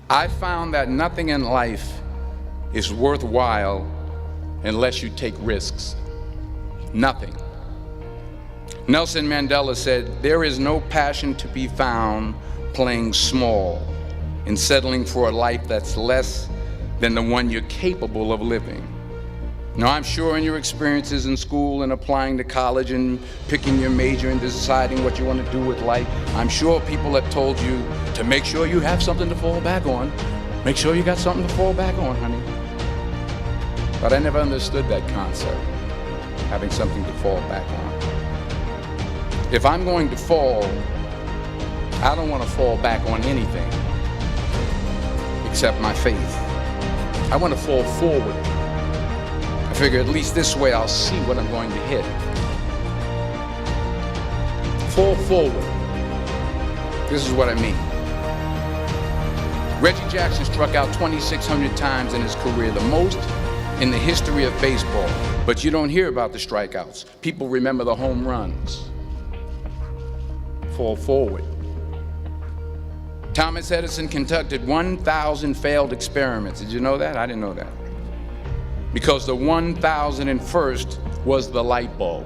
I found that nothing in life is worthwhile unless you take risks. Nothing. Nelson Mandela said, "There is no passion to be found playing small and settling for a life that's less than the one you're capable of living." Now, I'm sure in your experiences in school and applying to college and picking your major and deciding what you want to do with life, I'm sure people have told you to make sure you have something to fall back on. Make sure you got something to fall back on, honey. But I never understood that concept, having something to fall back on. If I'm going to fall, I don't want to fall back on anything except my faith. I want to fall forward. I figure at least this way I'll see what I'm going to hit. Fall forward. This is what I mean. Reggie Jackson struck out 2,600 times in his career, the most in the history of baseball. But you don't hear about the strikeouts. People remember the home runs. Fall forward. Thomas Edison conducted 1,000 failed experiments. Did you know that? I didn't know that. Because the 1,001st was the light bulb.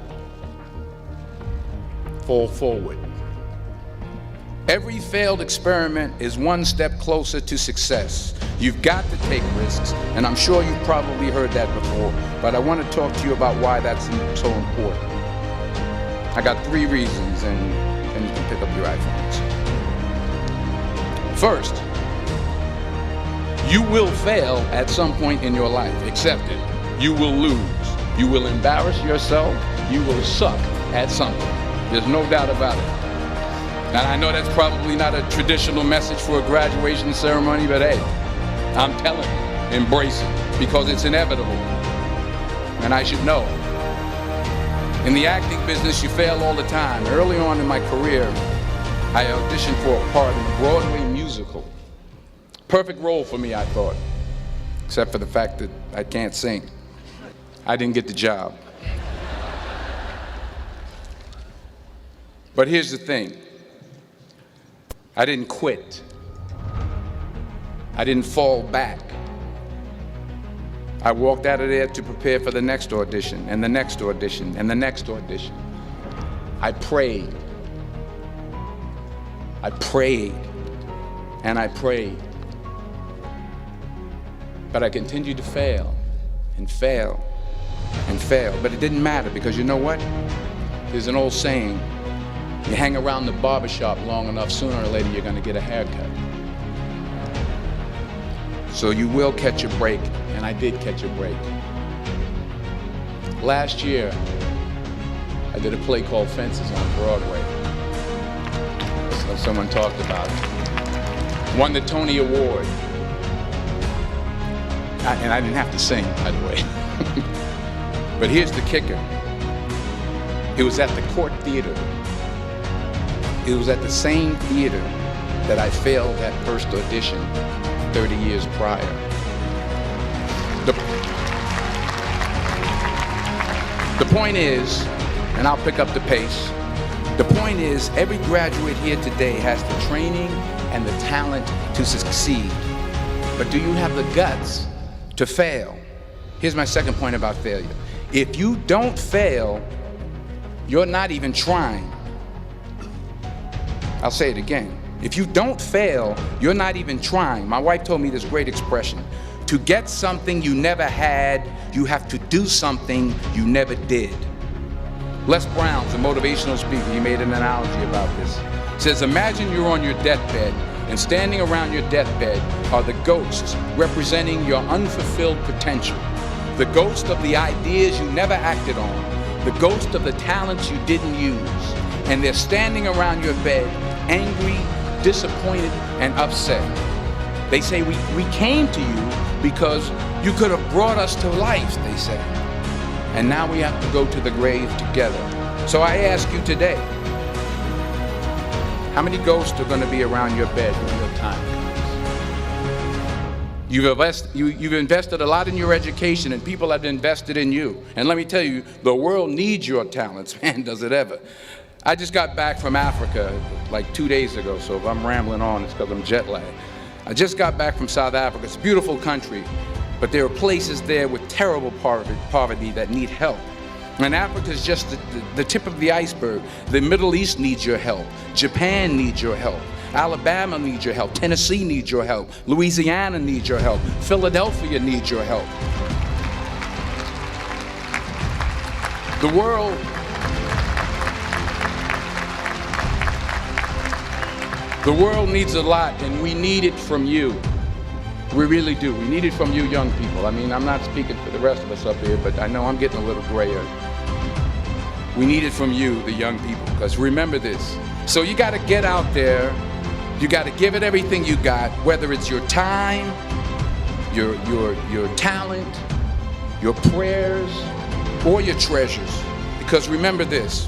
Fall forward. Every failed experiment is one step closer to success. You've got to take risks, and I'm sure you've probably heard that before, but I want to talk to you about why that's so important. I got 3 reasons, and you can pick up your iPhones. First, you will fail at some point in your life. Accept it. You will lose. You will embarrass yourself. You will suck at something. There's no doubt about it. And I know that's probably not a traditional message for a graduation ceremony, but hey, I'm telling you, embrace it, because it's inevitable. And I should know. In the acting business, you fail all the time. Early on in my career, I auditioned for a part in a Broadway musical. Perfect role for me, I thought, except for the fact that I can't sing. I didn't get the job. But here's the thing. I didn't quit. I didn't fall back. I walked out of there to prepare for the next audition, and the next audition, and the next audition. I prayed. I prayed, and I prayed. But I continued to fail, and fail, and fail. But it didn't matter, because you know what? There's an old saying, you hang around the barbershop long enough, sooner or later you're gonna get a haircut. So you will catch a break, and I did catch a break. Last year, I did a play called Fences on Broadway. So someone talked about it. Won the Tony Award. And I didn't have to sing, by the way. But here's the kicker. It was at the Court Theater. It was at the same theater that I failed that first audition 30 years prior. The point is, and I'll pick up the pace, the point is every graduate here today has the training and the talent to succeed. But do you have the guts to fail? Here's my second point about failure. If you don't fail, you're not even trying. I'll say it again. If you don't fail, you're not even trying. My wife told me this great expression. To get something you never had, you have to do something you never did. Les Brown's a motivational speaker. He made an analogy about this. He says, imagine you're on your deathbed, and standing around your deathbed are the ghosts representing your unfulfilled potential. The ghost of the ideas you never acted on. The ghost of the talents you didn't use. And they're standing around your bed, angry, disappointed, and upset. They say, we came to you because you could have brought us to life, they say. And now we have to go to the grave together. So I ask you today, how many ghosts are going to be around your bed when your time comes? You've invested a lot in your education, and people have invested in you. And let me tell you, the world needs your talents, man, does it ever. I just got back from Africa like 2 days ago, so if I'm rambling on, it's because I'm jet lagged. I just got back from South Africa. It's a beautiful country, but there are places there with terrible poverty that need help. And Africa is just the tip of the iceberg. The Middle East needs your help. Japan needs your help. Alabama needs your help. Tennessee needs your help. Louisiana needs your help. Philadelphia needs your help. The world needs a lot, and we need it from you. We really do. We need it from you young people. I mean, I'm not speaking for the rest of us up here, but I know I'm getting a little grayer. We need it from you, the young people, because remember this. So you got to get out there. You got to give it everything you got, whether it's your time, your talent, your prayers, or your treasures. Because remember this,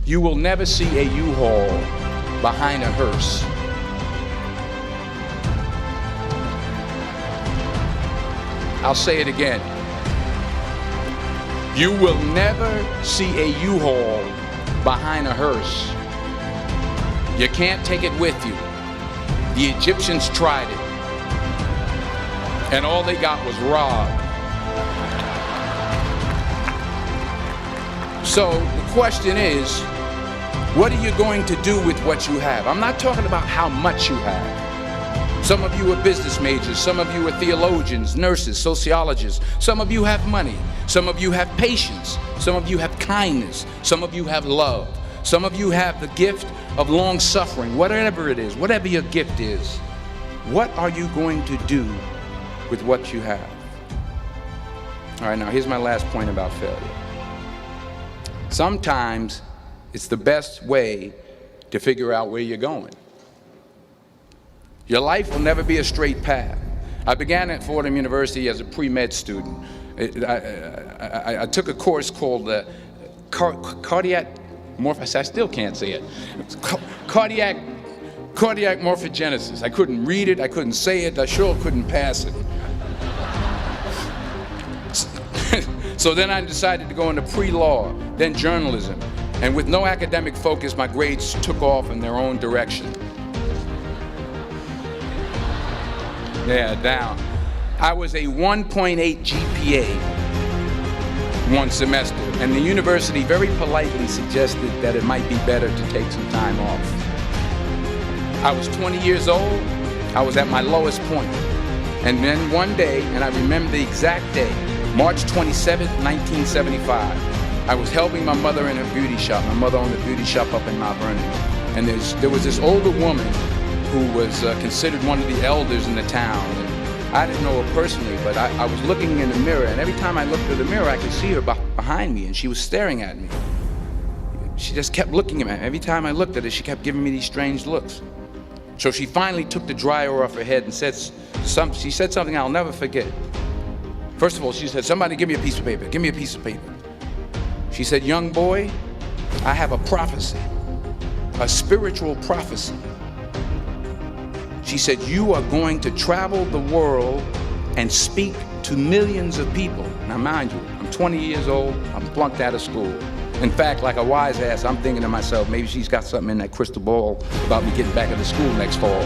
you will never see a U-Haul behind a hearse. I'll say it again. You will never see a U-Haul behind a hearse. You can't take it with you. The Egyptians tried it, and all they got was robbed. So the question is, what are you going to do with what you have? I'm not talking about how much you have. Some of you are business majors, some of you are theologians, nurses, sociologists. Some of you have money, some of you have patience, some of you have kindness, some of you have love, some of you have the gift of long suffering. Whatever it is, whatever your gift is, what are you going to do with what you have? All right, now here's my last point about failure. Sometimes it's the best way to figure out where you're going. Your life will never be a straight path. I began at Fordham University as a pre-med student. I took a course called cardiac morphogenesis. I still can't say it. Cardiac morphogenesis. I couldn't read it. I couldn't say it. I sure couldn't pass it. So then I decided to go into pre-law, then journalism. And with no academic focus, my grades took off in their own direction. Yeah, down. I was a 1.8 GPA one semester, and the university very politely suggested that it might be better to take some time off. I was 20 years old. I was at my lowest point. And then one day, and I remember the exact day, March 27th, 1975, I was helping my mother in her beauty shop. My mother owned a beauty shop up in Mount Vernon. And there was this older woman who was considered one of the elders in the town. And I didn't know her personally, but I was looking in the mirror, and every time I looked at the mirror, I could see her behind me, and she was staring at me. She just kept looking at me. Every time I looked at her, she kept giving me these strange looks. So she finally took the dryer off her head and she said something I'll never forget. First of all, she said, "Somebody give me a piece of paper, give me a piece of paper." She said, "Young boy, I have a prophecy, a spiritual prophecy." She said, "You are going to travel the world and speak to millions of people." Now mind you, I'm 20 years old, I'm flunked out of school. In fact, like a wise ass, I'm thinking to myself, maybe she's got something in that crystal ball about me getting back into school next fall.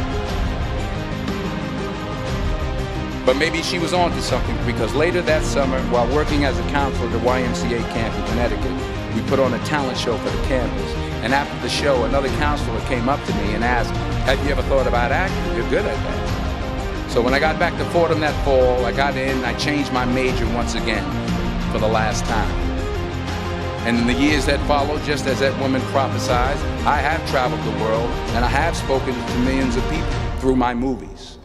But maybe she was on to something, because later that summer, while working as a counselor at the YMCA camp in Connecticut, we put on a talent show for the campus. And after the show, another counselor came up to me and asked, "Have you ever thought about acting? You're good at that." So when I got back to Fordham that fall, I got in, I changed my major once again for the last time. And in the years that followed, just as that woman prophesied, I have traveled the world, and I have spoken to millions of people through my movies.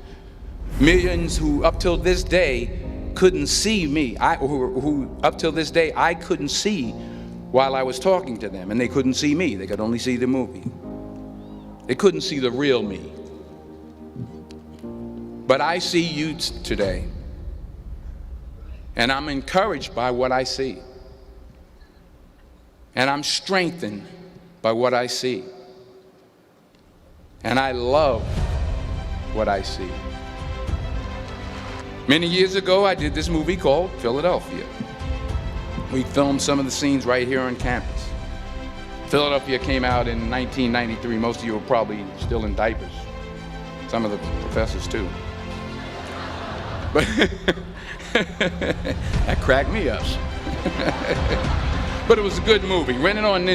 Millions who up till this day couldn't see me, who up till this day I couldn't see while I was talking to them, and they couldn't see me. They could only see the movie. They couldn't see the real me. But I see you today, and I'm encouraged by what I see. And I'm strengthened by what I see. And I love what I see. Many years ago, I did this movie called Philadelphia. We filmed some of the scenes right here on campus. Philadelphia came out in 1993. Most of you were probably still in diapers. Some of the professors too. But that cracked me up. But it was a good movie. Rent it on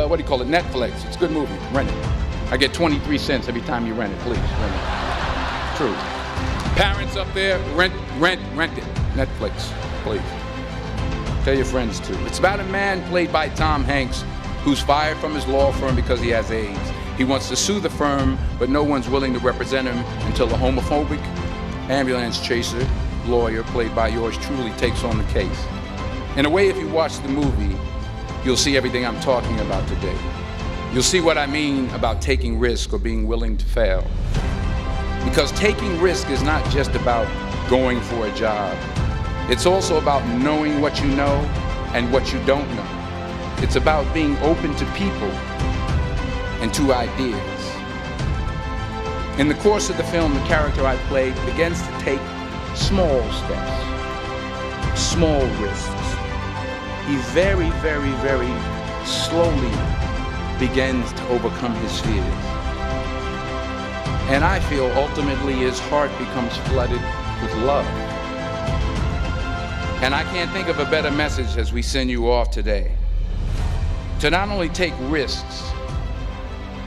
what do you call it? Netflix. It's a good movie. Rent it. I get 23 cents every time you rent it. Please rent it. True. Parents up there, rent it. Netflix, please. Tell your friends too. It's about a man played by Tom Hanks who's fired from his law firm because he has AIDS. He wants to sue the firm, but no one's willing to represent him until a homophobic ambulance chaser lawyer, played by yours truly, takes on the case. In a way, if you watch the movie, you'll see everything I'm talking about today. You'll see what I mean about taking risk or being willing to fail. Because taking risk is not just about going for a job. It's also about knowing what you know and what you don't know. It's about being open to people and to ideas. In the course of the film, the character I played begins to take small steps, small risks. He very, very, very slowly begins to overcome his fears. And I feel ultimately his heart becomes flooded with love. And I can't think of a better message as we send you off today. To not only take risks,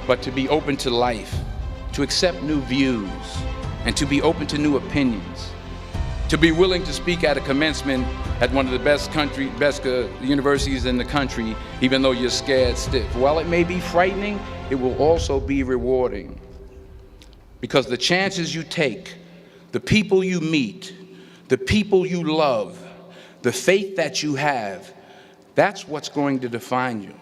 but to be open to life, to accept new views, and to be open to new opinions. To be willing to speak at a commencement at one of the best universities in the country, even though you're scared stiff. While it may be frightening, it will also be rewarding. Because the chances you take, the people you meet, the people you love, the faith that you have, that's what's going to define you.